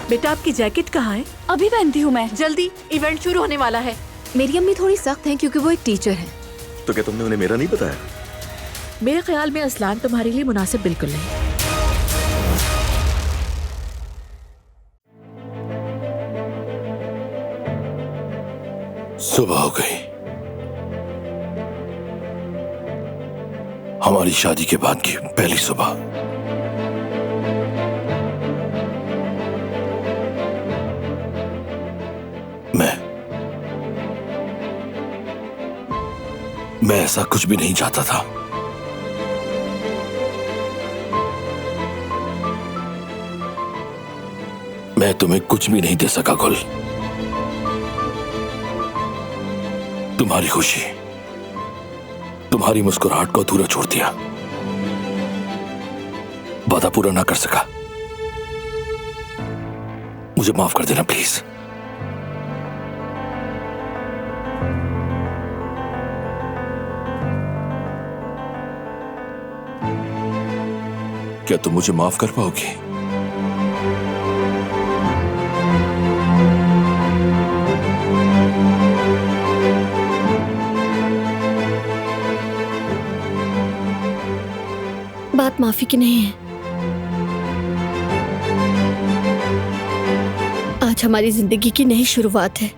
बेटा आपकी जैकेट कहाँ है? अभी पहनती हूँ मैं। जल्दी, इवेंट शुरू होने वाला है। मेरी अम्मी थोड़ी सख्त हैं क्योंकि वो एक टीचर है। तो क्या तुमने उन्हें मेरा नहीं बताया? मेरे ख्याल में असलान तुम्हारे लिए मुनासिब बिल्कुल नहीं। सुबह हो गई। हमारी शादी के बाद की पहली सुबह। मैं ऐसा कुछ भी नहीं चाहता था। मैं तुम्हें कुछ भी नहीं दे सका गुल। तुम्हारी खुशी, तुम्हारी मुस्कुराहट को अधूरा छोड़ दिया। वादा पूरा ना कर सका। मुझे माफ कर देना प्लीज। क्या तुम मुझे माफ कर पाओगी? बात माफी की नहीं है। आज हमारी जिंदगी की नई शुरुआत है।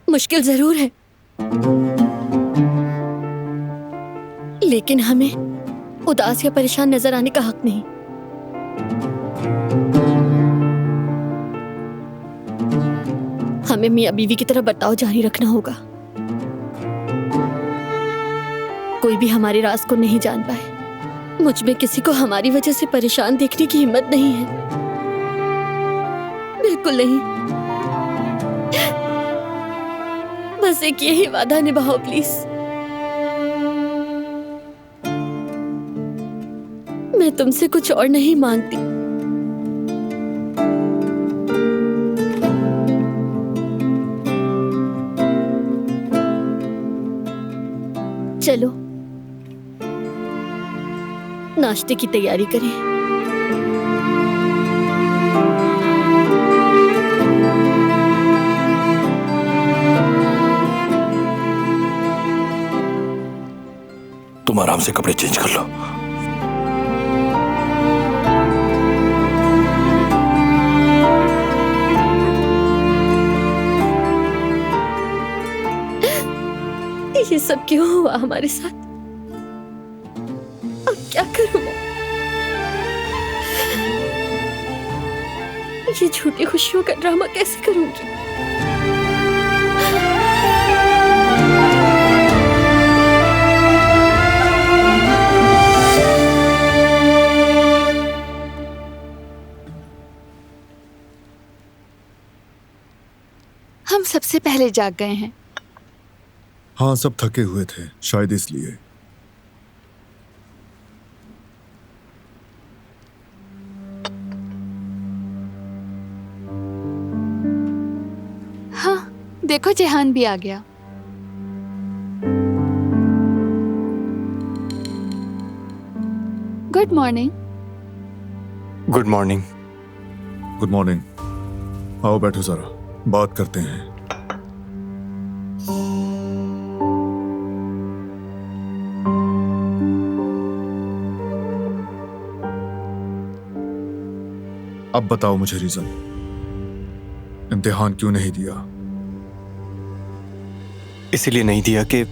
मुश्किल जरूर है, लेकिन हमें उदास या परेशान नजर आने का हक नहीं। हमें मियां बीवी की तरह बर्ताव जारी रखना होगा। कोई भी हमारे राज को नहीं जान पाए। मुझ में किसी को हमारी वजह से परेशान देखने की हिम्मत नहीं है, बिल्कुल नहीं। बस एक यही वादा निभाओ प्लीज। मैं तुमसे कुछ और नहीं मांगती। चलो नाश्ते की तैयारी करें। तुम आराम से कपड़े चेंज कर लो। ये सब क्यों हुआ हमारे साथ? अब क्या करूं मैं? ये झूठी खुशियों का ड्रामा कैसे करूंगी? हम सबसे पहले जाग गए हैं। हाँ, सब थके हुए थे, शायद इसलिए। हाँ, देखो जेहान भी आ गया। Good morning. Good morning. Good morning. आओ बैठो जरा, बात करते हैं। अब बताओ मुझे रीजन। इम्तिहान क्यों नहीं दिया? इसीलिए नहीं दिया कि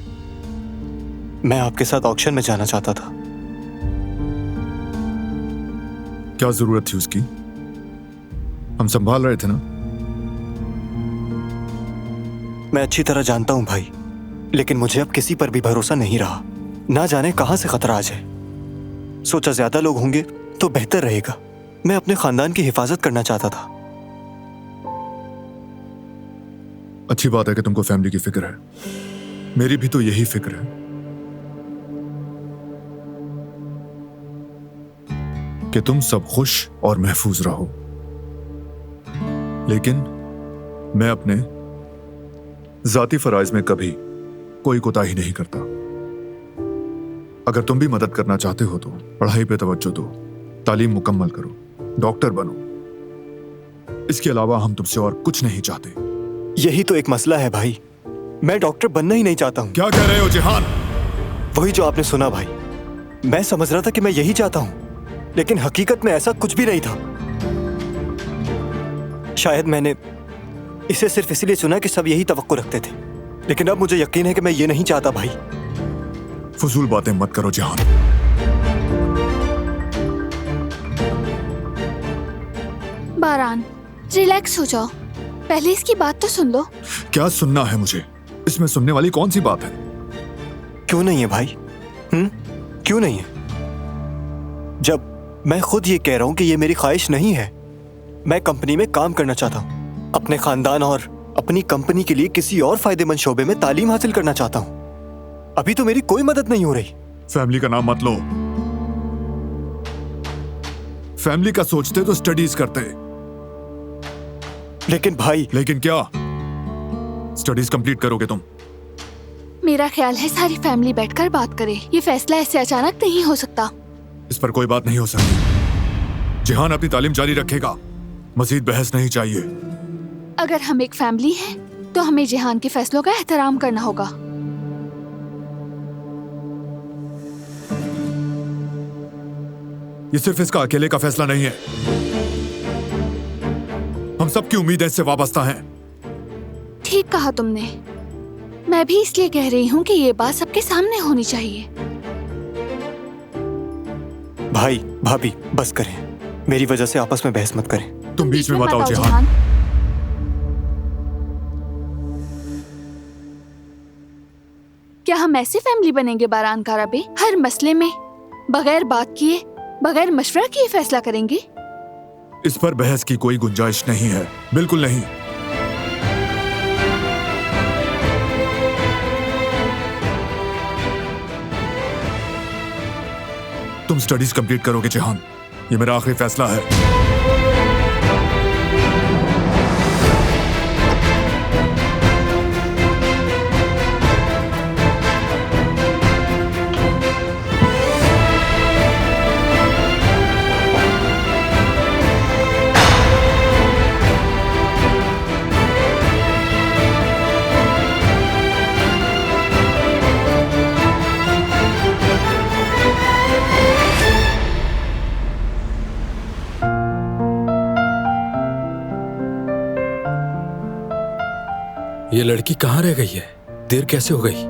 मैं आपके साथ ऑक्शन में जाना चाहता था। क्या जरूरत थी उसकी? हम संभाल रहे थे ना। मैं अच्छी तरह जानता हूं भाई, लेकिन मुझे अब किसी पर भी भरोसा नहीं रहा। ना जाने कहां से खतरा आ जाए। सोचा ज्यादा लोग होंगे तो बेहतर रहेगा। मैं अपने खानदान की हिफाजत करना चाहता था। अच्छी बात है कि तुमको फैमिली की फिक्र है। मेरी भी तो यही फिक्र है कि तुम सब खुश और महफूज रहो। लेकिन मैं अपने जाती फराइज में कभी कोई कोताही नहीं करता। अगर तुम भी मदद करना चाहते हो तो पढ़ाई पे तवज्जो दो, तालीम मुकम्मल करो, डॉक्टर बनो। इसके अलावा हम तुमसे और कुछ नहीं चाहते। यही तो एक मसला है भाई, मैं डॉक्टर बनना ही नहीं चाहता हूँ। क्या कह रहे हो जिहान? वही जो आपने सुना भाई, मैं समझ रहा था कि मैं यही चाहता हूँ, लेकिन हकीकत में ऐसा कुछ भी नहीं था। शायद मैंने इसे सिर्फ इसलिए चुना कि सब यही तवक्को रखते थे, लेकिन अब मुझे यकीन है कि मैं ये नहीं चाहता भाई। फजूल बातें मत करो जिहान। बारान, रिलैक्स हो जाओ, पहले इसकी बात तो सुन लो। क्या सुनना है मुझे? इसमें सुनने वाली कौन सी बात है? क्यों नहीं है भाई? क्यों नहीं है? जब मैं खुद ये कह रहा हूं कि ये मेरी ख्वाहिश नहीं है। मैं कंपनी में काम करना चाहता हूं, अपने खानदान और अपनी कंपनी के लिए किसी और फायदेमंद शोबे में तालीम हासिल करना चाहता हूं। अभी तो मेरी कोई मदद नहीं हो रही। फैमिली का नाम मत लो। फैमिली का सोचते तो स्टडीज करते। लेकिन भाई, लेकिन क्या? स्टडीज कंप्लीट करोगे तुम? मेरा ख्याल है सारी फैमिली बैठकर बात करे। ये फैसला ऐसे अचानक नहीं हो सकता। इस पर कोई बात नहीं हो सकती। जिहान अपनी तालीम जारी रखेगा, मजीद बहस नहीं चाहिए। अगर हम एक फैमिली हैं, तो हमें जिहान के फैसलों का एहतराम करना होगा। ये सिर्फ इसका अकेले का फैसला नहीं है, हम सबकी उम्मीदें इससे वाबस्ता हैं। ठीक कहा तुमने। मैं भी इसलिए कह रही हूँ कि ये बात सबके सामने होनी चाहिए। भाई भाभी बस करें, मेरी वजह से आपस में बहस मत करें। तुम बीच में मत आओ जिहान। क्या हम ऐसी फैमिली बनेंगे बारान कारबे? हर मसले में बगैर बात किए, बगैर मशवरा किए फैसला करेंगे? इस पर बहस की कोई गुंजाइश नहीं है, बिल्कुल नहीं। तुम स्टडीज कंप्लीट करोगे जिहान, ये मेरा आखिरी फैसला है। ये लड़की कहाँ रह गई है? देर कैसे हो गई?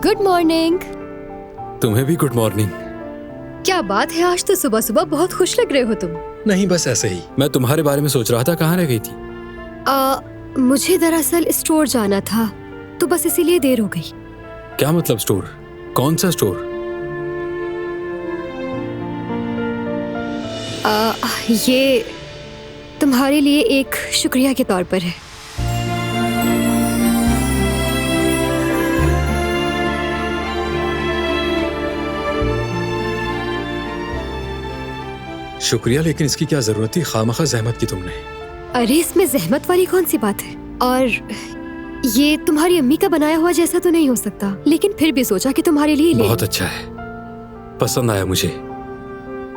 Good morning. तुम्हें भी गुड मॉर्निंग। क्या बात है, आज तो सुबह सुबह बहुत खुश लग रहे हो तुम। नहीं, बस ऐसे ही। मैं तुम्हारे बारे में सोच रहा था, कहाँ रह गई थी? मुझे दरअसल स्टोर जाना था, तो बस इसीलिए देर हो गई। क्या मतलब स्टोर? कौन सा स्टोर? ये तुम्हारे लिए एक शुक्रिया के तौर पर है। शुक्रिया, लेकिन इसकी क्या जरूरत थी? खामखा जहमत की तुमने। अरे इसमें जहमत वाली कौन सी बात है? और ये तुम्हारी अम्मी का बनाया हुआ जैसा तो नहीं हो सकता, लेकिन फिर भी सोचा कि तुम्हारे लिए ले। बहुत अच्छा है, पसंद आया मुझे।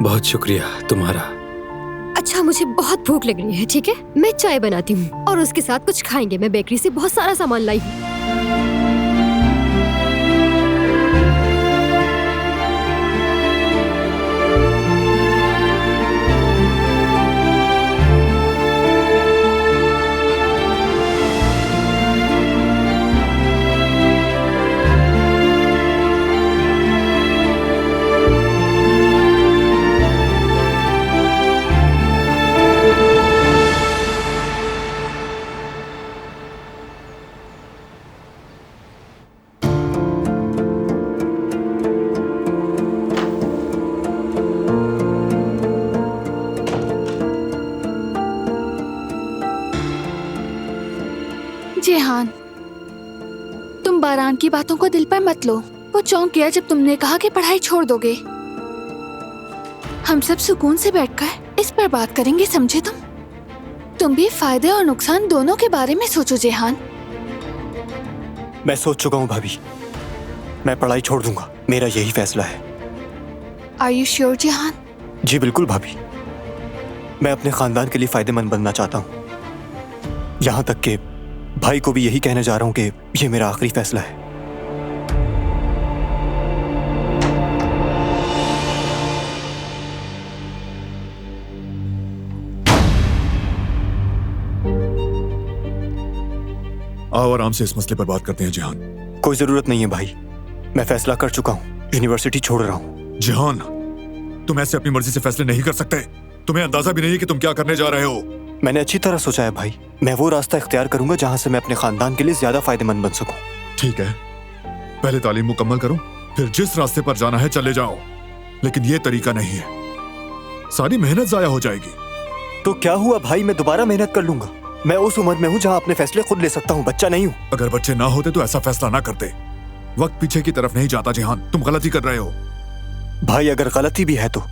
बहुत शुक्रिया तुम्हारा। अच्छा, मुझे बहुत भूख लग रही है, ठीक है मैं चाय बनाती हूँ और उसके साथ कुछ खाएंगे। मैं बेकरी से बहुत सारा सामान लाई हूँ। जिहान, तुम बारान की बातों को दिल पर मत लो। वो चौंक गया जब तुमने कहा कि पढ़ाई छोड़ दोगे। हम सब सुकून से बैठकर इस पर बात करेंगे, समझे? तुम भी फायदे और नुकसान दोनों के बारे में सोचो जिहान। मैं सोच चुका हूँ भाभी, मैं पढ़ाई छोड़ दूंगा, मेरा यही फैसला है। Are you sure Jihan? जी बिल्कुल भाभी, मैं अपने खानदान के लिए फायदेमंद बनना चाहता हूँ। यहाँ तक कि भाई को भी यही कहने जा रहा हूँ कि ये मेरा आखिरी फैसला है। आओ आराम से इस मसले पर बात करते हैं जिहान। कोई जरूरत नहीं है भाई, मैं फैसला कर चुका हूँ, यूनिवर्सिटी छोड़ रहा हूँ। जिहान, तुम ऐसे अपनी मर्जी से फैसले नहीं कर सकते। तुम्हें अंदाजा भी नहीं है कि तुम क्या करने जा रहे हो। मैंने अच्छी तरह सोचा है भाई, मैं वो रास्ता इख्तियार करूंगा जहाँ से मैं अपने खानदान के लिए ज्यादा फायदेमंद बन सकूं। ठीक है, पहले तालीम मुकम्मल करो, फिर जिस रास्ते पर जाना है चले जाओ, लेकिन ये तरीका नहीं है, सारी मेहनत जाया हो जाएगी। तो क्या हुआ भाई, मैं दोबारा मेहनत कर लूंगा। मैं उस उम्र में हूँ जहाँ अपने फैसले खुद ले सकता हूँ, बच्चा नहीं हूँ। अगर बच्चे ना होते तो ऐसा फैसला ना करते। वक्त पीछे की तरफ नहीं जाता जिहान, तुम गलती कर रहे हो। भाई अगर गलती भी है तो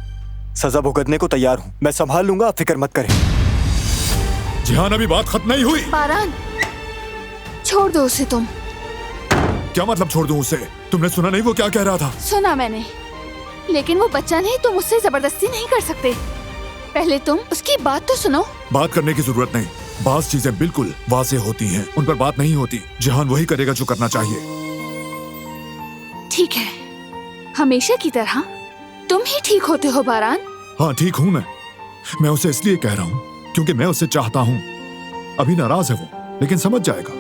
सजा भुगतने को तैयार हूँ, मैं संभाल लूंगा, आप फिक्र मत करें। जिहान, अभी बात खत्म नहीं हुई। बारान, छोड़ दो उसे तुम। क्या मतलब छोड़ दूं उसे? तुमने सुना नहीं वो क्या कह रहा था? सुना मैंने, लेकिन वो बच्चा नहीं, तुम उससे जबरदस्ती नहीं कर सकते। पहले तुम उसकी बात तो सुनो। बात करने की जरूरत नहीं, बात चीजें बिल्कुल वाज़ेह होती हैं, उन पर बात नहीं होती। जिहान वही करेगा जो करना चाहिए। ठीक है, हमेशा की तरह तुम ही ठीक होते हो बारान। हाँ ठीक हूँ मैं उसे इसलिए कह रहा हूँ क्योंकि मैं उसे चाहता हूँ। अभी नाराज है वो, लेकिन समझ जाएगा।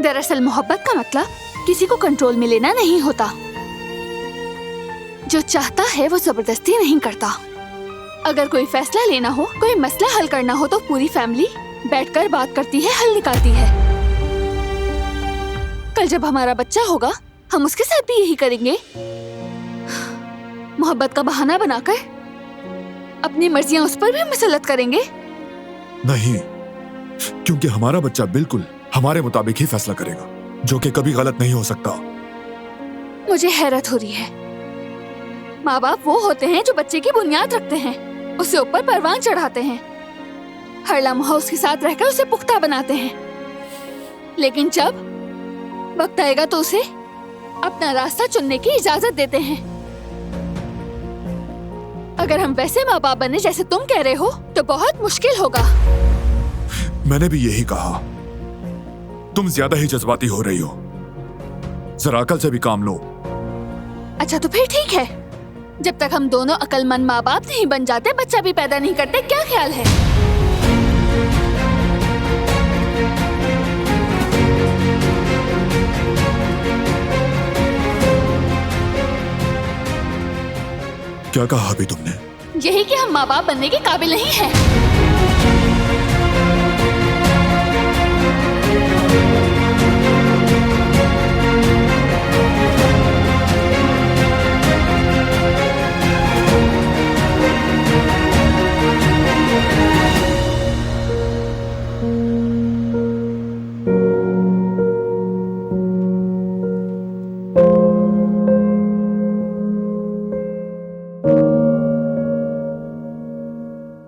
दरअसल मोहब्बत का मतलब किसी को कंट्रोल में लेना नहीं होता। जो चाहता है वो जबरदस्ती नहीं करता। अगर कोई फैसला लेना हो, कोई मसला हल करना हो, तो पूरी फैमिली बैठकर बात करती है, हल निकालती है। कल जब हमारा बच्चा होगा, हम उसके साथ भी यही करेंगे। मोहब्बत का बहाना बनाकर अपनी मर्जियां उस पर भी मुसल्लत करेंगे। नहीं, क्योंकि हमारा बच्चा बिल्कुल हमारे मुताबिक ही फैसला करेगा, जो कि कभी गलत नहीं हो सकता। मुझे हैरत हो रही है। माँ बाप वो होते हैं जो बच्चे की बुनियाद रखते हैं, उसे ऊपर परवान चढ़ाते हैं, हर लम्हा उसके साथ रहकर उसे पुख्ता बनाते हैं। लेकिन जब वक्त आएगा तो उसे अपना रास्ता चुनने की इजाजत देते हैं। अगर हम वैसे माँ बाप बने जैसे तुम कह रहे हो तो बहुत मुश्किल होगा। मैंने भी यही कहा। तुम ज्यादा ही जज्बाती हो रही हो, जरा अकल से भी काम लो। अच्छा तो फिर ठीक है, जब तक हम दोनों अक्लमंद माँ बाप नहीं बन जाते, बच्चा भी पैदा नहीं करते, क्या ख्याल है? क्या कहा अभी तुमने? यही कि हम माँ बाप बनने के काबिल नहीं हैं।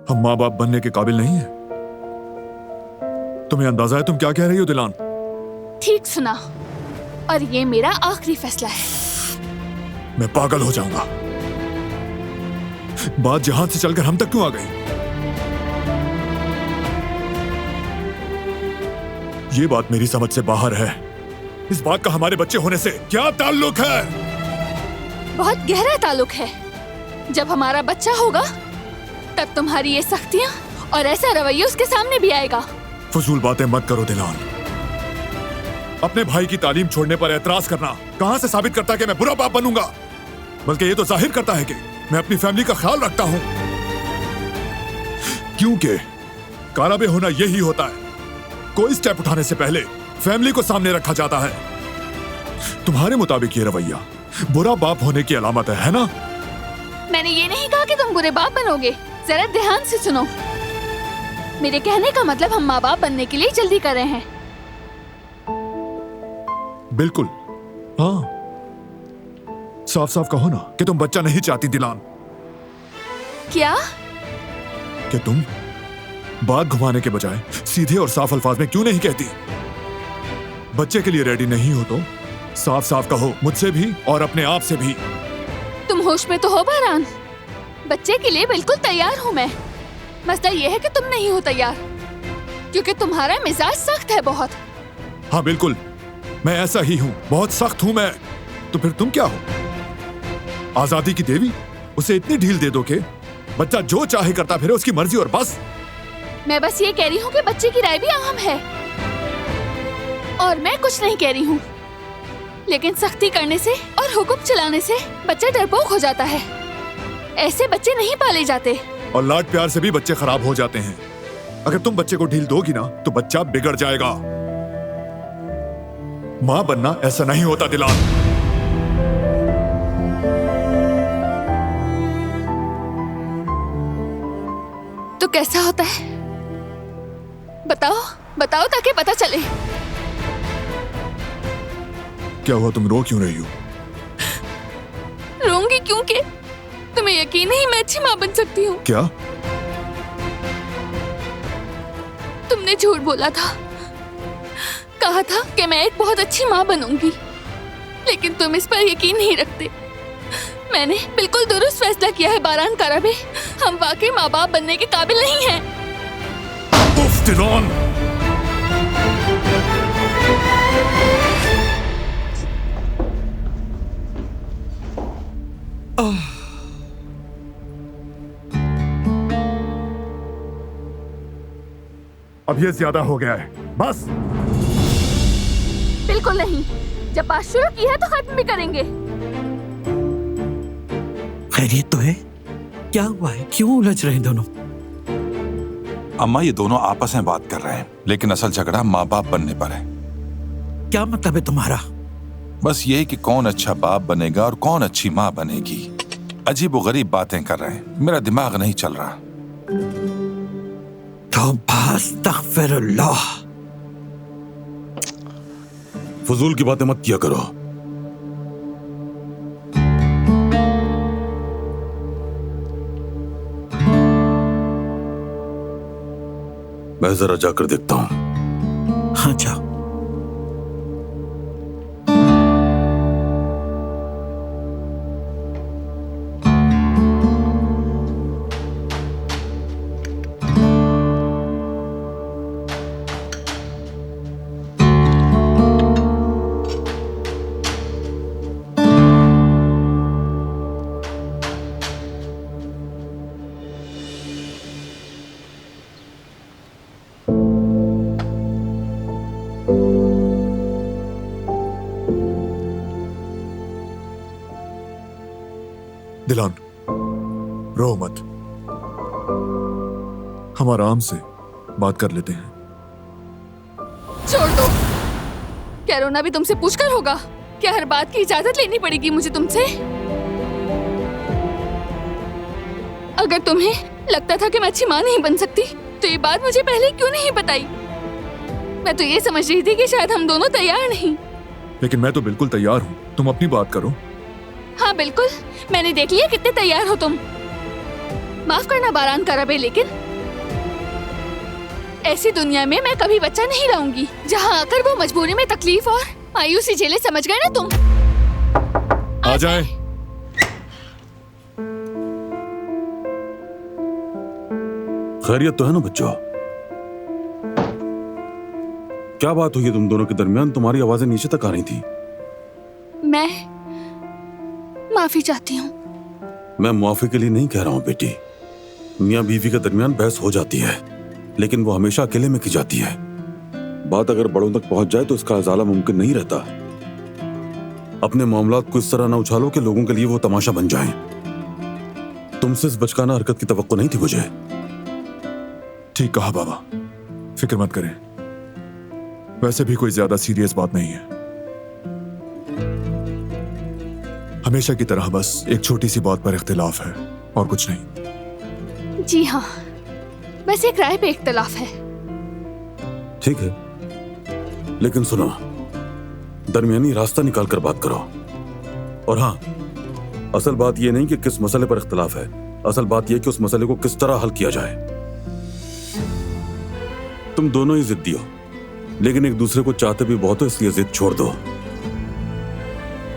हम माँ बाप बनने के काबिल नहीं है? तुम्हें अंदाजा है तुम क्या कह रही हो दिलान? ठीक सुना, और ये मेरा आखिरी फैसला है। मैं पागल हो जाऊंगा। बात जहां से चलकर हम तक क्यों आ गई? ये बात मेरी समझ से बाहर है। इस बात का हमारे बच्चे होने से क्या ताल्लुक है? बहुत गहरा ताल्लुक है। जब हमारा बच्चा होगा तब तुम्हारी ये सख्तियां और ऐसा रवैया उसके सामने भी आएगा। फजूल बातें मत करो दिलान। अपने भाई की तालीम छोड़ने पर एतराज करना कहां से साबित करता है कि मैं बुरा बाप बनूंगा? बल्कि ये तो जाहिर करता है कि मैं अपनी फैमिली का ख्याल रखता हूं। क्योंकि काराबे होना यही होता है, कोई स्टेप उठाने से पहले फैमिली को सामने रखा जाता है। तुम्हारे मुताबिक ये रवैया बुरा बाप होने की अलामत है ना? मैंने ये नहीं कहा कि तुम बुरे बाप बनोगे, जरा ध्यान से सुनो। मेरे कहने का मतलब हम माँ बाप बनने के लिए जल्दी कर रहे हैं। बिल्कुल, हाँ। साफ साफ कहो ना कि तुम बच्चा नहीं चाहती दिलान। क्या? कि तुम बात घुमाने के बजाय सीधे और साफ अल्फाज में क्यों नहीं कहती? बच्चे के लिए रेडी नहीं हो तो साफ साफ कहो, मुझसे भी और अपने आप से भी। तुम होश में तो हो बारान? बच्चे के लिए बिल्कुल तैयार हूँ मैं। मसला ये है कि तुम नहीं हो तैयार, क्योंकि तुम्हारा मिजाज सख्त है बहुत। हाँ बिल्कुल, मैं ऐसा ही हूँ, बहुत सख्त हूँ मैं। तो फिर तुम क्या हो? आजादी की देवी? उसे इतनी ढील दे दो कि बच्चा जो चाहे करता फिरे, उसकी मर्जी और बस। मैं बस ये कह रही हूँ कि बच्चे की राय भी अहम है, और मैं कुछ नहीं कह रही हूँ। लेकिन सख्ती करने से और हुक्म चलाने से बच्चा डरपोक हो जाता है। ऐसे बच्चे नहीं पाले जाते। और लाड प्यार से भी बच्चे खराब हो जाते हैं। अगर तुम बच्चे को ढील दोगी ना तो बच्चा बिगड़ जाएगा। माँ बनना ऐसा नहीं होता दिलान। तो कैसा होता है? बताओ बताओ ताकि पता चले। क्या हुआ, तुम रो क्यों रही हो? रोऊंगी क्योंकि तुम्हें यकीन नहीं मैं अच्छी माँ बन सकती हूँ। क्या? तुमने झूठ बोला था, कहा था कि मैं एक बहुत अच्छी माँ बनूंगी, लेकिन तुम इस पर यकीन नहीं रखते। मैंने बिल्कुल दुरुस्त फैसला किया है बारान कराबे। हम वाकई माँ बाप बनने के काबिल नहीं हैं। उफ दिलान! अब ये ज्यादा हो गया है, बस। बिल्कुल नहीं, जब बात शुरू की है तो खत्म भी करेंगे। खैरियत तो है? क्या हुआ है, क्यों उलझ रहे हैं दोनों? अम्मा, ये दोनों आपस में बात कर रहे हैं, लेकिन असल झगड़ा माँ बाप बनने पर है। क्या मतलब है तुम्हारा? बस ये कि कौन अच्छा बाप बनेगा और कौन अच्छी माँ बनेगी। अजीब व गरीब बातें कर रहे हैं, मेरा दिमाग नहीं चल रहा। अस्तगफिरुल्लाह। फजूल की बातें मत किया करो। मैं जरा जाकर देखता हूं। हाँ जाओ। दिलान, रो मत। हम आराम से बात कर लेते हैं। छोड़ दो। क्या रोना भी तुमसे पूछकर होगा? क्या हर बात की इजाजत लेनी पड़ेगी मुझे तुमसे? अगर तुम्हें लगता था कि मैं अच्छी माँ नहीं बन सकती तो ये बात मुझे पहले क्यों नहीं बताई? मैं तो ये समझ रही थी कि शायद हम दोनों तैयार नहीं। लेकिन मैं तो बिल्कुल तैयार हूँ, तुम अपनी बात करो। हाँ बिल्कुल, मैंने देख लिया कितने तैयार हो तुम। माफ करना बारान कराबे, लेकिन ऐसी दुनिया में मैं कभी बच्चा नहीं लाऊंगी जहाँ आकर वो मजबूरी में तकलीफ और मायूसी झेले। समझ गए ना तुम? आ जाए। खैरियत तो है ना बच्चों? क्या बात हुई है तुम दोनों के दरमियान? तुम्हारी आवाजें नीचे तक आ रही थी। मैं माफी चाहती हूँ। मैं मुआफी के लिए नहीं कह रहा हूँ बेटी। मियाँ बीवी के दरमियान बहस हो जाती है, लेकिन वो हमेशा अकेले में की जाती है। बात अगर बड़ों तक पहुंच जाए तो इसका इजाला मुमकिन नहीं रहता। अपने मामलात को इस तरह ना उछालो कि लोगों के लिए वो तमाशा बन जाएं। तुमसे इस बचकाना हरकत की तवक्को नहीं थी मुझे। ठीक कहा बाबा, फिक्र मत करें। वैसे भी कोई ज्यादा सीरियस बात नहीं है। हमेशा की तरह बस एक छोटी सी बात पर इख्तिलाफ है और कुछ नहीं। जी हाँ, बस एक राय पे इख्तिलाफ है। ठीक है, लेकिन सुनो, दरमियानी रास्ता निकाल कर बात करो। और हाँ, असल बात यह नहीं कि किस मसले पर इख्तिलाफ है, असल बात यह कि उस मसले को किस तरह हल किया जाए। तुम दोनों ही जिद्दी हो, लेकिन एक दूसरे को चाहते भी बहुत हो, इसलिए जिद छोड़ दो।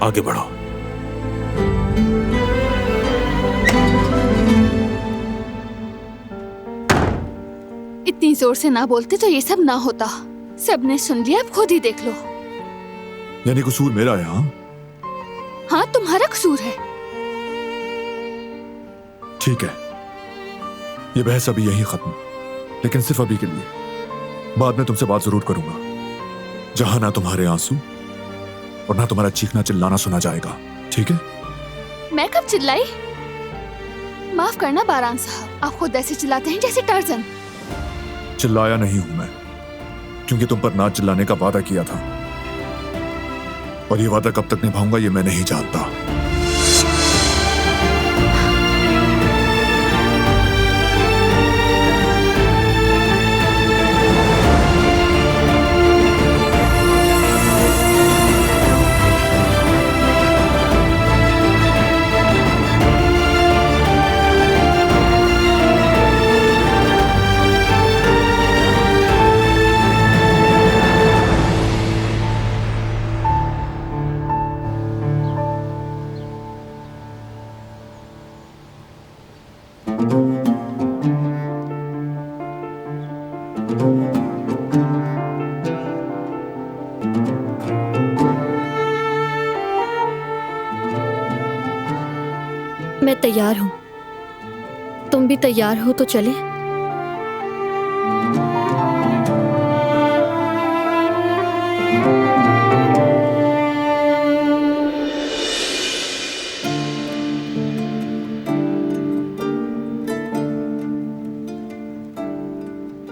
आगे बढ़ो। इतनी जोर से ना बोलते तो ये सब ना होता। सबने सुन लिया, अब खुद ही देख लो। यानी कसूर मेरा है? हाँ हाँ, तुम्हारा कसूर है। ठीक है, ये बहस अभी यहीं खत्म, लेकिन सिर्फ अभी के लिए। बाद में तुमसे बात जरूर करूंगा, जहां ना तुम्हारे आंसू और ना तुम्हारा चीखना चिल्लाना सुना जाएगा। ठीक है? मैं कब चिल्लाई? माफ करना बारान साहब, आप खुद ऐसे चिल्लाते हैं जैसे टार्जन। चिल्लाया नहीं हूं मैं, क्योंकि तुम पर ना चिल्लाने का वादा किया था, और ये वादा कब तक निभाऊंगा ये मैं नहीं जानता। मैं तैयार हूँ, तुम भी तैयार हो तो चले।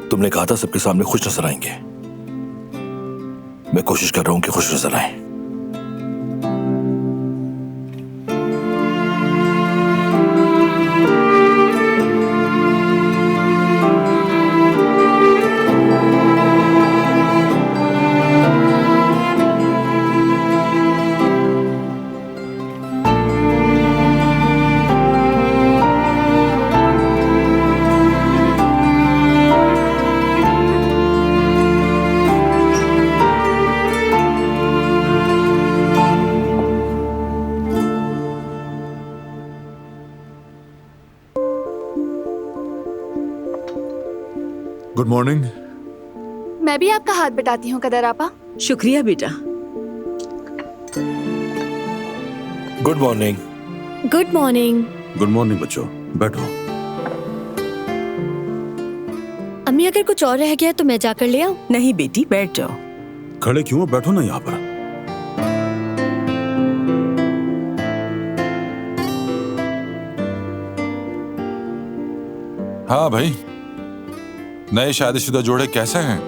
तुमने कहा था सबके सामने खुश नजर आएंगे। मैं कोशिश कर रहा हूं कि खुश नजर आए। Good morning. मैं भी आपका हाथ बटाती हूँ कदर आपा। शुक्रिया बेटा। Good morning. Good morning. Good morning बच्चों, बैठो। अम्मी, अगर कुछ और रह गया तो मैं जाकर ले आऊं? नहीं बेटी, बैठ जाओ। खड़े क्यों हो? बैठो ना यहाँ पर। हाँ भाई, नए शादीशुदा जोड़े कैसे हैं?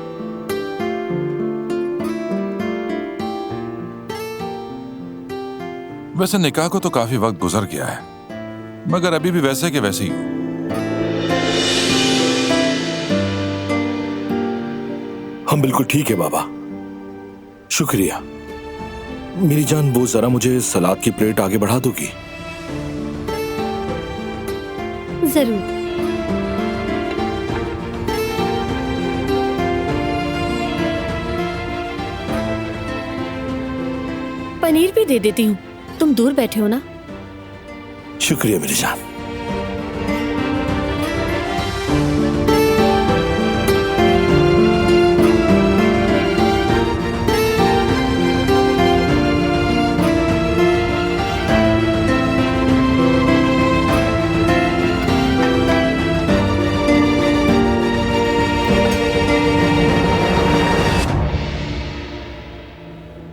वैसे निकाह को तो काफी वक्त गुजर गया है, मगर अभी भी वैसे के वैसे ही हूं। हम बिल्कुल ठीक है बाबा, शुक्रिया। मेरी जान, वो जरा मुझे सलाद की प्लेट आगे बढ़ा दोगी? जरूर। पनीर भी दे देती हूँ, तुम दूर बैठे हो ना। शुक्रिया मेरी जान।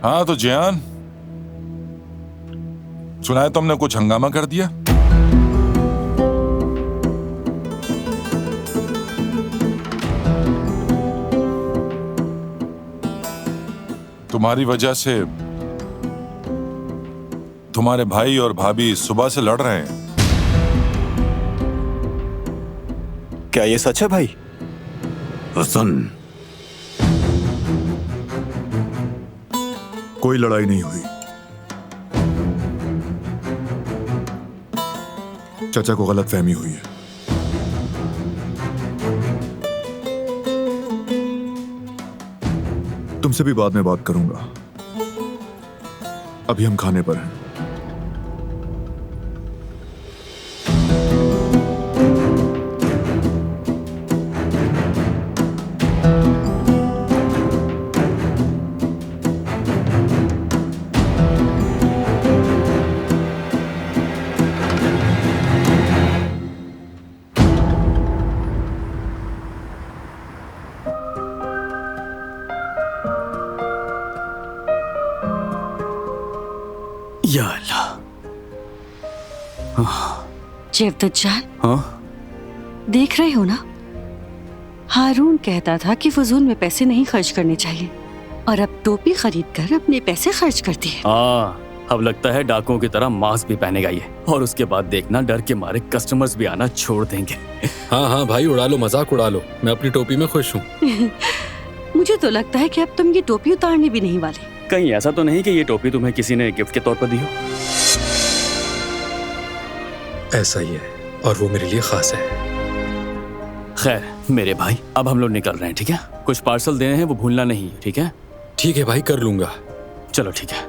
हाँ तो जियान, सुना है तुमने कुछ हंगामा कर दिया? तुम्हारी वजह से तुम्हारे भाई और भाभी सुबह से लड़ रहे हैं। क्या ये सच है भाई? हसन, कोई लड़ाई नहीं हुई। चाचा को गलतफहमी हुई है। तुमसे भी बाद में बात करूंगा। अभी हम खाने पर हैं। या अल्लाह। जेवदत जान, हाँ देख रहे हो ना, हारून कहता था कि फजूल में पैसे नहीं खर्च करने चाहिए, और अब टोपी खरीद कर अपने पैसे खर्च करती है। हाँ, अब लगता है डाकुओं की तरह मास्क भी पहनेगा ये, और उसके बाद देखना डर के मारे कस्टमर्स भी आना छोड़ देंगे। हाँ हाँ भाई, उड़ा लो, मजाक उड़ा लो, मैं अपनी टोपी में खुश हूँ। मुझे तो लगता है कि अब तुम ये टोपी उतारने भी नहीं वाले। कहीं ऐसा तो नहीं कि ये टोपी तुम्हें किसी ने गिफ्ट के तौर पर दी हो? ऐसा ही है, और वो मेरे लिए खास है। खैर मेरे भाई, अब हम लोग निकल रहे हैं, ठीक है? कुछ पार्सल देने हैं, वो भूलना नहीं, ठीक है? ठीक है भाई, कर लूंगा। चलो ठीक है,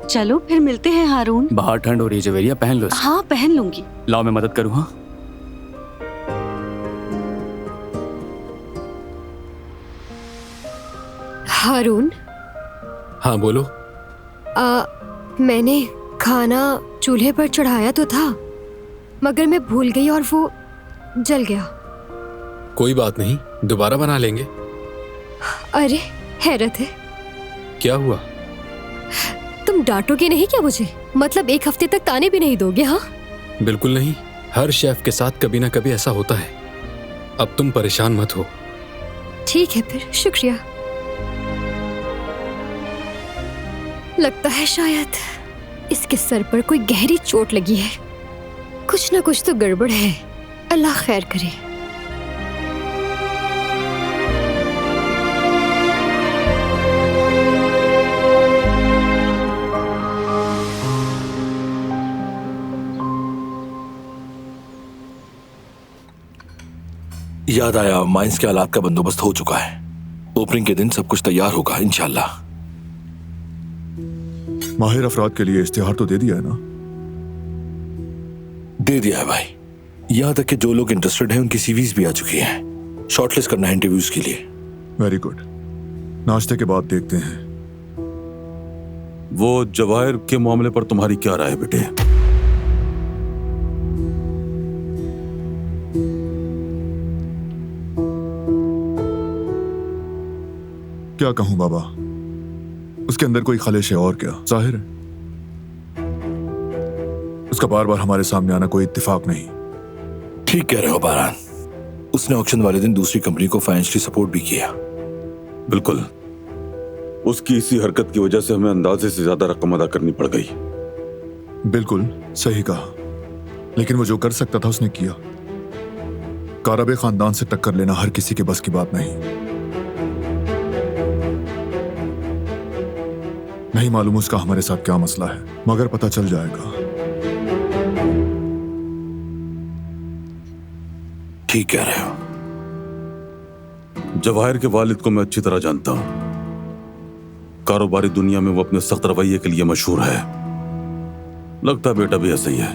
चलो फिर मिलते हैं हारून। बाहर ठंड हो रही है जवेरिया, पहन लो इसे। हाँ पहन लूंगी। लाओ मैं मदद करूँ। हाँ हारून, हाँ बोलो। मैंने खाना चूल्हे पर चढ़ाया तो था, मगर मैं भूल गई और वो जल गया। कोई बात नहीं, दोबारा बना लेंगे। अरे हैरत है, क्या हुआ? तुम डांटोगे नहीं क्या मुझे? मतलब एक हफ्ते तक ताने भी नहीं दोगे? हाँ बिल्कुल नहीं, हर शेफ के साथ कभी ना कभी ऐसा होता है। अब तुम परेशान मत हो। ठीक है फिर, शुक्रिया। लगता है शायद इसके सर पर कोई गहरी चोट लगी है। कुछ ना कुछ तो गड़बड़ है, अल्लाह खैर करे। याद आया, माइंस के हालात का बंदोबस्त हो चुका है। ओपनिंग के दिन सब कुछ तैयार होगा इंशाल्लाह। माहिर अफराद के लिए इश्तिहार तो दे दिया है ना? दे दिया है भाई। यहाँ तक कि जो लोग इंटरेस्टेड हैं उनकी सीवीज भी आ चुकी हैं। शॉर्टलिस्ट करना है इंटरव्यूज के लिए। Very good. नाश्ते के बाद देखते हैं। वो जवाहिर के मामले पर तुम्हारी क्या राय है बेटे? क्या कहूं बाबा, उसके अंदर कोई खलिश है और क्या। जाहिर है उसका बार बार हमारे सामने आना कोई इत्तेफाक नहीं। ठीक कह रहे हो बारान, उसने ऑक्शन वाले दिन दूसरी कंपनी को फाइनेंशियली सपोर्ट भी किया। बिल्कुल, उसकी इसी हरकत की वजह से हमें अंदाजे से ज्यादा रकम अदा करनी पड़ गई। बिल्कुल सही कहा, लेकिन वो जो कर सकता था उसने किया। कारबे खानदान से टक्कर लेना हर किसी के बस की बात नहीं। नहीं मालूम उसका हमारे साथ क्या मसला है, मगर पता चल जाएगा। ठीक कह रहे हो। जवाहिर के वालिद को मैं अच्छी तरह जानता हूं। कारोबारी दुनिया में वो अपने सख्त रवैये के लिए मशहूर है। लगता है बेटा भी ऐसा ही है।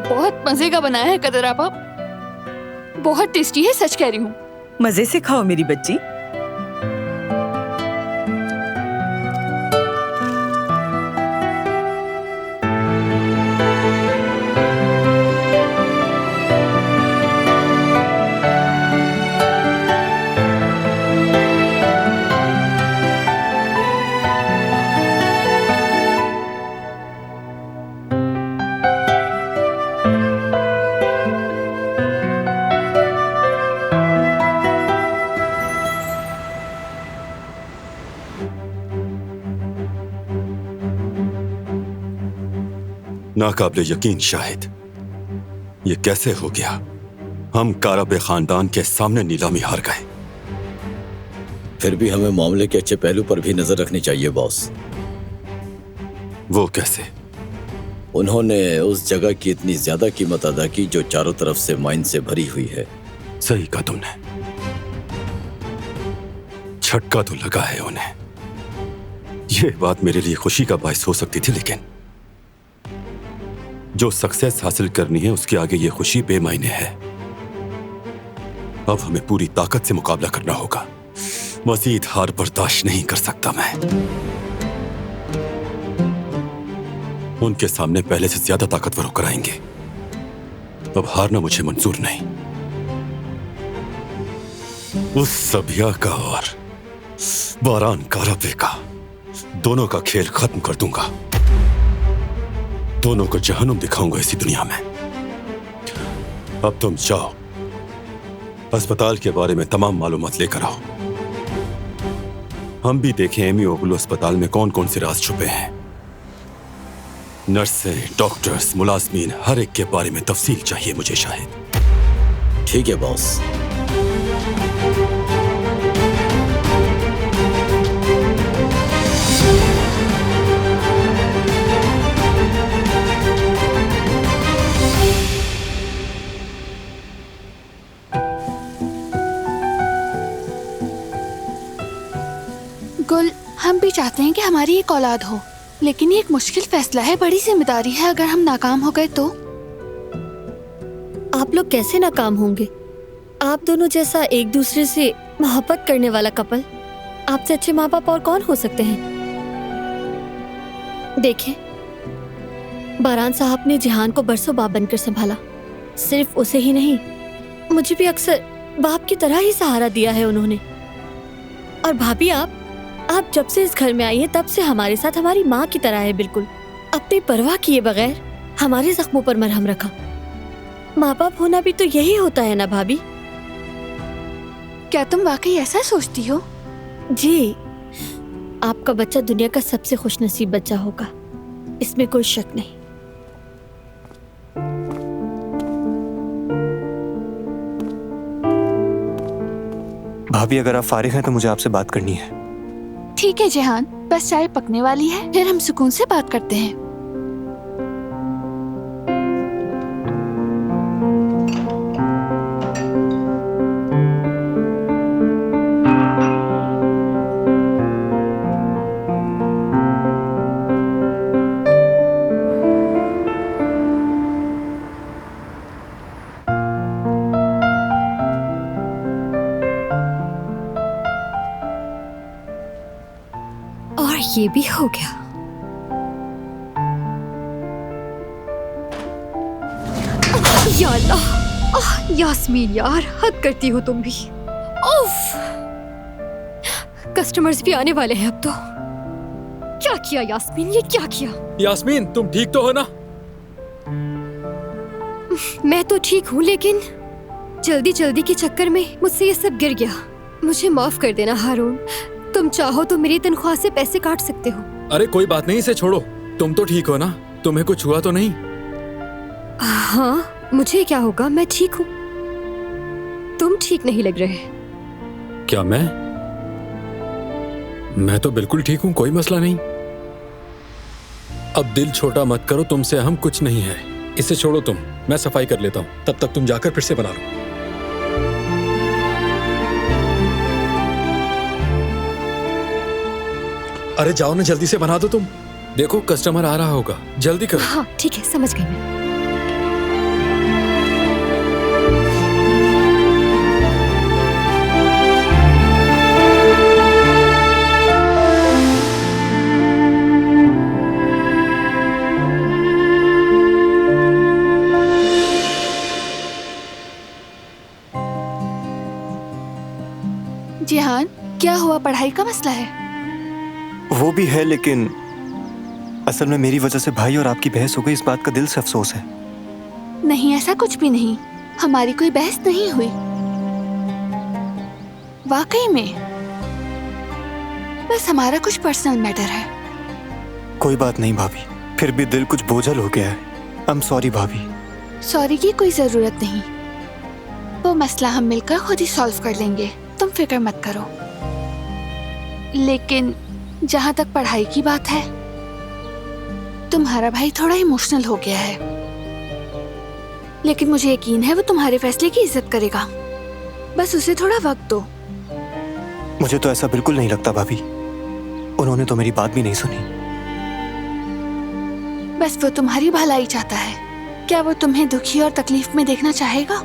बहुत मजे का बनाया है कदर आपा, बहुत टेस्टी है, सच कह रही हूँ। मजे से खाओ मेरी बच्ची। नाकाबिले यकीन शाहिद, ये कैसे हो गया? हम कारब खानदान के सामने नीलामी हार गए। फिर भी हमें मामले के अच्छे पहलू पर भी नजर रखनी चाहिए बॉस। वो कैसे? उन्होंने उस जगह की इतनी ज्यादा कीमत अदा की जो चारों तरफ से माइन से भरी हुई है। सही कहा तुमने, झटका तो लगा है उन्हें। ये बात मेरे लिए खुशी का बायस हो सकती थी, लेकिन जो सक्सेस हासिल करनी है उसके आगे ये खुशी बेमायने है। अब हमें पूरी ताकत से मुकाबला करना होगा। मजीद हार बर्दाश्त नहीं कर सकता मैं। उनके सामने पहले से ज्यादा ताकतवर होकर आएंगे। अब हारना मुझे मंजूर नहीं। उस सबिया का और बारान कारबे का, दोनों का खेल खत्म कर दूंगा। दोनों को जहन्नुम दिखाऊंगा इसी दुनिया में। अब तुम जाओ, अस्पताल के बारे में तमाम मालूमात लेकर आओ। हम भी देखें एमी ओगलू अस्पताल में कौन कौन से राज छुपे हैं। नर्सें, डॉक्टर्स, मुलाजमीन, हर एक के बारे में तफसील चाहिए मुझे शाहिद। ठीक है बॉस। गुल, हम भी चाहते हैं कि हमारी एक औलाद हो, लेकिन ये एक मुश्किल फैसला है, बड़ी जिम्मेदारी है। अगर हम नाकाम हो गए तो? आप लोग कैसे नाकाम होंगे? आप दोनों जैसा एक दूसरे से मोहब्बत करने वाला कपल, आपसे अच्छे माँ बाप और कौन हो सकते हैं? देखें, बारान साहब ने जिहान को बरसों बाप बनकर संभाला। सिर्फ उसे ही नहीं, मुझे भी अक्सर बाप की तरह ही सहारा दिया है उन्होंने। और भाभी, आप जब से इस घर में आई हैं तब से हमारे साथ हमारी माँ की तरह है। बिल्कुल अपनी परवाह किए बगैर हमारे जख्मों पर मरहम रखा। माँ बाप होना भी तो यही होता है ना भाभी? क्या तुम वाकई ऐसा सोचती हो? जी, आपका बच्चा दुनिया का सबसे खुशनसीब बच्चा होगा, इसमें कोई शक नहीं। भाभी, अगर आप फारिग हैं तो मुझे आपसे बात करनी है। ठीक है जिहान, बस चाय पकने वाली है, फिर हम सुकून से बात करते हैं। ये भी हो गया। या अल्लाह, यास्मीन यार, हद करती हो तुम भी। उफ, कस्टमर्स भी आने वाले हैं अब तो। क्या किया यास्मीन, ये क्या किया? यास्मीन, तुम ठीक तो हो ना? मैं तो ठीक हूँ, लेकिन जल्दी जल्दी के चक्कर में मुझसे ये सब गिर गया। मुझे माफ कर देना हारून। तुम चाहो तो मेरी तनख्वाह से पैसे काट सकते हो। अरे कोई बात नहीं, इसे छोड़ो। तुम तो ठीक हो ना? तुम्हें कुछ हुआ तो नहीं? हाँ, मुझे क्या होगा, मैं ठीक हूँ। तुम ठीक नहीं लग रहे। क्या मैं तो बिल्कुल ठीक हूँ, कोई मसला नहीं। अब दिल छोटा मत करो, तुमसे अहम कुछ नहीं है। इसे छोड़ो तुम, मैं सफाई कर लेता हूँ। तब तक तुम जाकर फिर से बना लो। अरे जाओ ना, जल्दी से बना दो तुम। देखो कस्टमर आ रहा होगा, जल्दी करो। हाँ ठीक है, समझ गई मैं। जिहान, क्या हुआ? पढ़ाई का मसला है? वो भी है, लेकिन असल में मेरी वजह से भाई और आपकी बहस हो गई, इस बात का दिल से अफसोस है। नहीं, ऐसा कुछ भी नहीं। हमारी कोई बहस नहीं हुई वाकई में। बस हमारा कुछ पर्सनल मैटर है। कोई बात नहीं भाभी, फिर भी दिल कुछ बोझल हो गया है। आई एम सॉरी भाभी। सॉरी की कोई जरूरत नहीं, वो मसला हम मिलकर खुद ही सॉल्व कर लेंगे, तुम फिक्र मत करो। लेकिन जहाँ तक पढ़ाई की बात है, तुम्हारा भाई थोड़ा इमोशनल हो गया है, लेकिन मुझे यकीन है वो तुम्हारे फैसले की इज्जत करेगा। बस उसे थोड़ा वक्त दो। मुझे तो ऐसा बिल्कुल नहीं लगता भाभी, उन्होंने तो मेरी बात भी नहीं सुनी। बस वो तुम्हारी भलाई चाहता है। क्या वो तुम्हें दुखी और तकलीफ में देखना चाहेगा?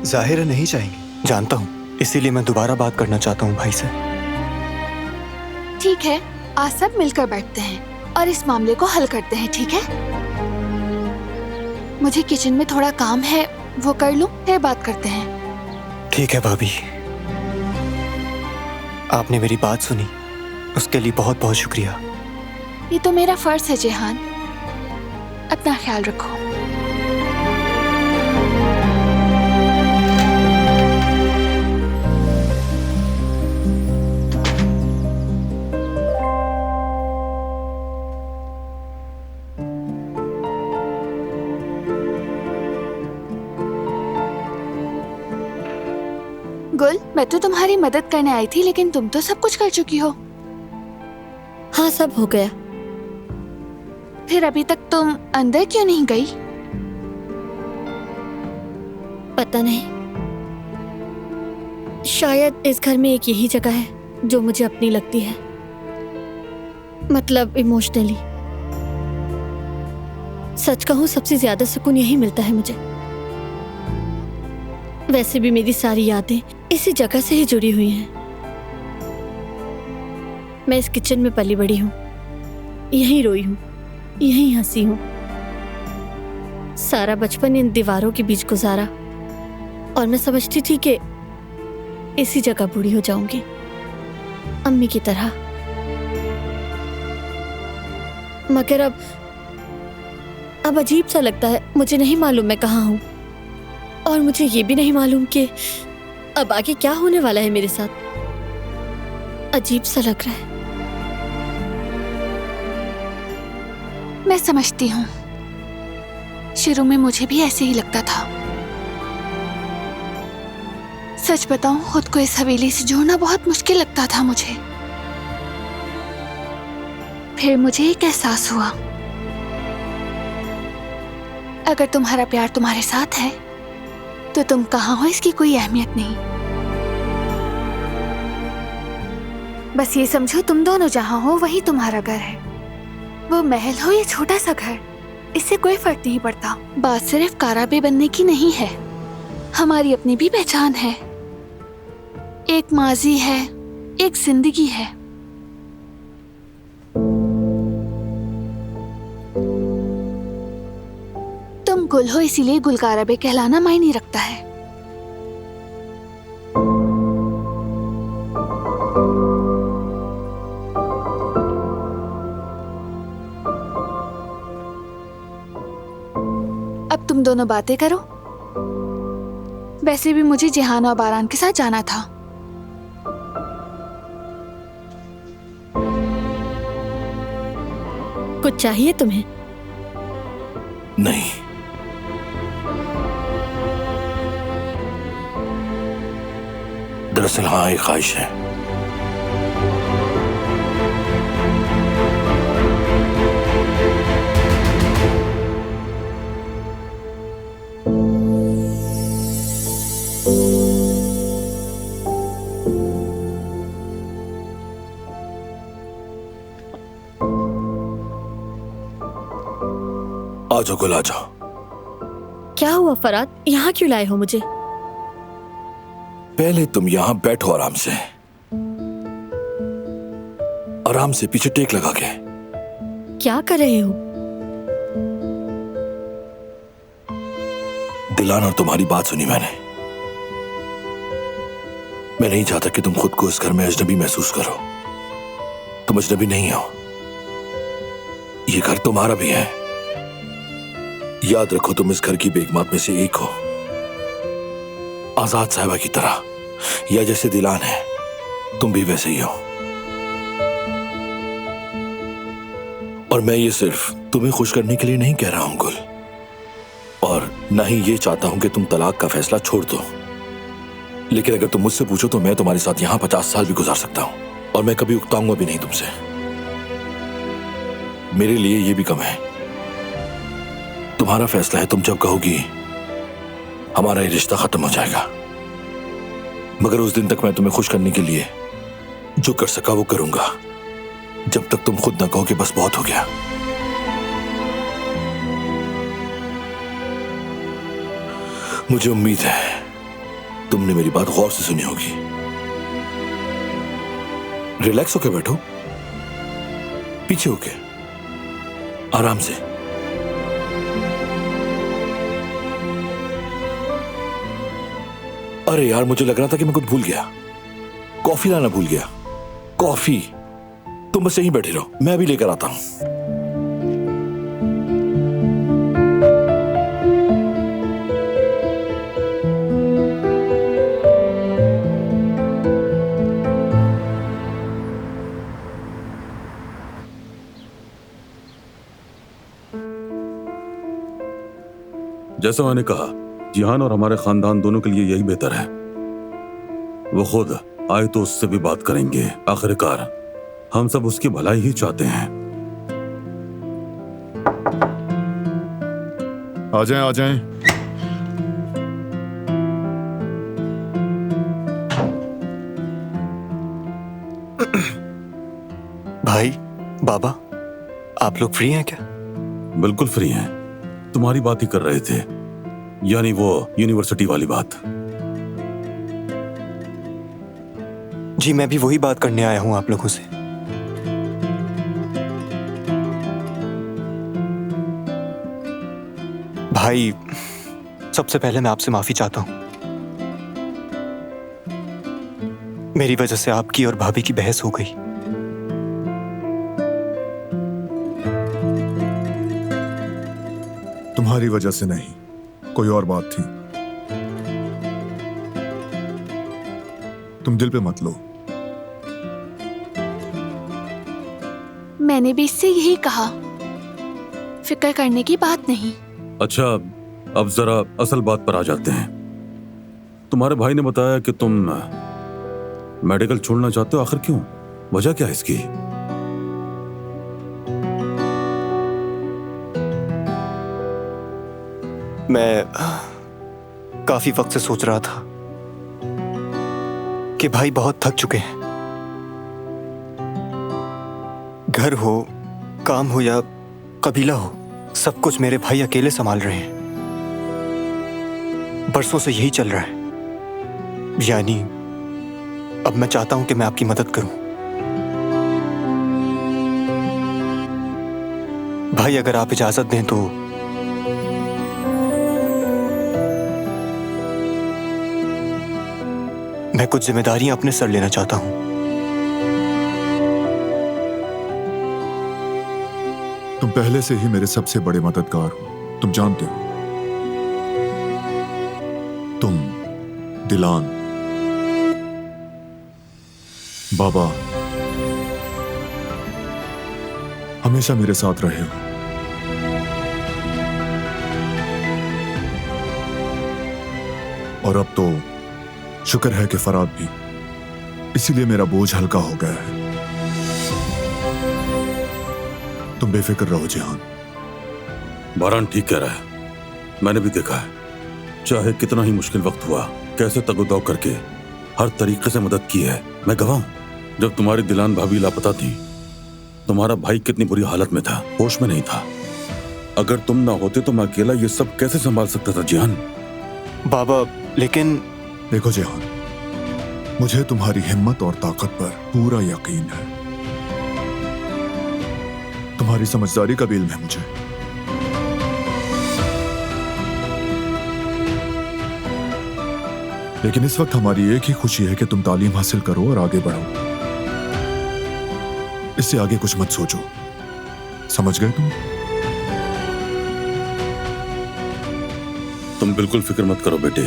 जाहिर है नहीं चाहेंगे, जानता हूँ, इसीलिए मैं दोबारा बात करना चाहता हूँ भाई से। ठीक है, आज सब मिलकर बैठते हैं और इस मामले को हल करते हैं, ठीक है? मुझे किचन में थोड़ा काम है, वो कर लूं, फिर बात करते हैं। ठीक है भाभी, आपने मेरी बात सुनी, उसके लिए बहुत बहुत शुक्रिया। ये तो मेरा फर्ज है जेहान। अपना ख्याल रखो। गुल, मैं तो तुम्हारी मदद करने आई थी, लेकिन तुम तो सब कुछ कर चुकी हो। हाँ, सब हो गया। फिर अभी तक तुम अंदर क्यों नहीं गई? पता नहीं, शायद इस घर में एक यही जगह है जो मुझे अपनी लगती है, मतलब इमोशनली। सच कहूं, सबसे ज्यादा सुकून यही मिलता है मुझे। वैसे भी मेरी सारी यादें इसी जगह से ही जुड़ी हुई हैं। मैं इस किचन में पली बड़ी हूँ, यहीं रोई हूँ, यहीं हंसी हूँ। सारा बचपन इन दीवारों के बीच गुजारा और मैं समझती थी कि इसी जगह बूढ़ी हो जाऊंगी, अम्मी की तरह। मगर अब अजीब सा लगता है। मुझे नहीं मालूम मैं कहाँ हूँ, और मुझे ये भी नहीं मालूम कि अब आगे क्या होने वाला है मेरे साथ। अजीब सा लग रहा है। मैं समझती हूँ, शुरू में मुझे भी ऐसे ही लगता था। सच बताऊं, खुद को इस हवेली से जोड़ना बहुत मुश्किल लगता था मुझे। फिर मुझे एक एहसास हुआ, अगर तुम्हारा प्यार तुम्हारे साथ है तो तुम कहाँ हो इसकी कोई अहमियत नहीं। बस ये समझो, तुम दोनों जहाँ हो वही तुम्हारा घर है। वो महल हो या छोटा सा घर, इससे कोई फर्क नहीं पड़ता। बात सिर्फ काराबे बनने की नहीं है, हमारी अपनी भी पहचान है। एक माजी है, एक जिंदगी है। तुम गुल हो, इसीलिए गुल काराबे कहलाना मायने रखता है। अब तुम दोनों बातें करो। वैसे भी मुझे जेहान और बारान के साथ जाना था। कुछ चाहिए तुम्हें? नहीं, दरअसल हाँ, एक ख्वाहिश है। आ जाओ गुल, आ जाओ। क्या हुआ फराद, यहाँ क्यों लाए हो मुझे? पहले तुम यहां बैठो आराम से, आराम से पीछे टेक लगा के। क्या कर रहे हो? दिलान और तुम्हारी बात सुनी मैंने। मैं नहीं चाहता कि तुम खुद को इस घर में अजनबी महसूस करो। तुम अजनबी नहीं हो, ये घर तुम्हारा भी है। याद रखो, तुम इस घर की बेगमात में से एक हो, आजाद साहिबा की तरह, या जैसे दिलान है तुम भी वैसे ही हो। और मैं ये सिर्फ तुम्हें खुश करने के लिए नहीं कह रहा हूं गुल, और ना ही ये चाहता हूं कि तुम तलाक का फैसला छोड़ दो। लेकिन अगर तुम मुझसे पूछो तो मैं तुम्हारे साथ यहां 50 साल भी गुजार सकता हूं, और मैं कभी उकताऊंगा भी नहीं तुमसे। मेरे लिए ये भी कम है। तुम्हारा फैसला है, तुम जब कहोगी हमारा ये रिश्ता खत्म हो जाएगा। मगर उस दिन तक मैं तुम्हें खुश करने के लिए जो कर सका वो करूंगा, जब तक तुम खुद ना कहो कि बस बहुत हो गया। मुझे उम्मीद है तुमने मेरी बात गौर से सुनी होगी। रिलैक्स होके बैठो, पीछे होके, आराम से। अरे यार, मुझे लग रहा था कि मैं कुछ भूल गया। कॉफी लाना भूल गया। कॉफी, तुम बस यहीं बैठे रहो, मैं अभी लेकर आता हूं। जैसा मैंने कहा, जिहान और हमारे खानदान दोनों के लिए यही बेहतर है। वो खुद आए तो उससे भी बात करेंगे। आखिरकार हम सब उसकी भलाई ही चाहते हैं। आ जाएं, आ जाएं। भाई, बाबा, आप लोग फ्री हैं क्या? बिल्कुल फ्री हैं। तुम्हारी बात ही कर रहे थे, यानी वो यूनिवर्सिटी वाली बात। जी, मैं भी वही बात करने आया हूं आप लोगों से। भाई, सबसे पहले मैं आपसे माफी चाहता हूं। मेरी वजह से आपकी और भाभी की बहस हो गई। तुम्हारी वजह से नहीं, कोई और बात थी। तुम दिल पे मत लो। मैंने भी इससे यही कहा, फिक्र करने की बात नहीं। अच्छा, अब जरा असल बात पर आ जाते हैं। तुम्हारे भाई ने बताया कि तुम मेडिकल छोड़ना चाहते हो। आखिर क्यों? वजह क्या है इसकी? मैं काफी वक्त से सोच रहा था कि भाई बहुत थक चुके हैं। घर हो, काम हो या कबीला हो, सब कुछ मेरे भाई अकेले संभाल रहे हैं। बरसों से यही चल रहा है। यानी अब मैं चाहता हूं कि मैं आपकी मदद करूं। भाई, अगर आप इजाजत दें तो मैं कुछ जिम्मेदारियां अपने सर लेना चाहता हूं। तुम पहले से ही मेरे सबसे बड़े मददगार हो, तुम जानते हो। तुम, दिलान, बाबा हमेशा मेरे साथ रहे हो। और अब तो शुक्र है कि फराद भी, इसीलिए मेरा बोझ हल्का हो गया है। तुम बेफिक्र रहो जिहान। बारान ठीक कह रहा है, मैंने भी देखा है। चाहे कितना ही मुश्किल वक्त हुआ, कैसे तगोदाव करके हर तरीके से मदद की है। मैं गवाह हूं। जब तुम्हारी दिलान भाभी लापता थी, तुम्हारा भाई कितनी बुरी हालत में था, होश में नहीं था। अगर तुम ना होते तो मैं अकेला ये सब कैसे संभाल सकता था जिहान? बाबा, लेकिन देखो जिहान, मुझे तुम्हारी हिम्मत और ताकत पर पूरा यकीन है। तुम्हारी समझदारी का भी इल्म है मुझे। लेकिन इस वक्त हमारी एक ही खुशी है कि तुम तालीम हासिल करो और आगे बढ़ो। इससे आगे कुछ मत सोचो, समझ गए तुम? तुम बिल्कुल फिक्र मत करो बेटे।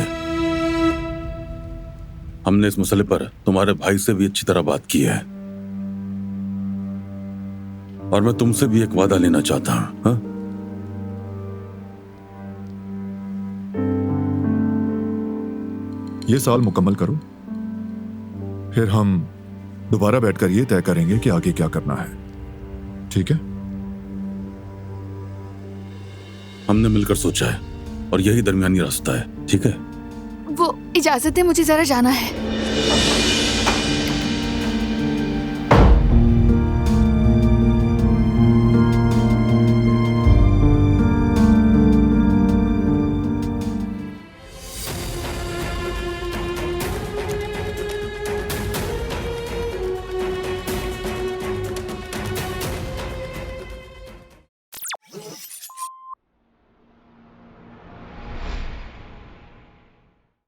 हमने इस मसले पर तुम्हारे भाई से भी अच्छी तरह बात की है, और मैं तुमसे भी एक वादा लेना चाहता हूं। हाँ? ये साल मुकम्मल करो, फिर हम दोबारा बैठकर ये तय करेंगे कि आगे क्या करना है। ठीक है? हमने मिलकर सोचा है और यही दरमियानी रास्ता है। ठीक है? वो इजाजत है, मुझे जरा जाना है।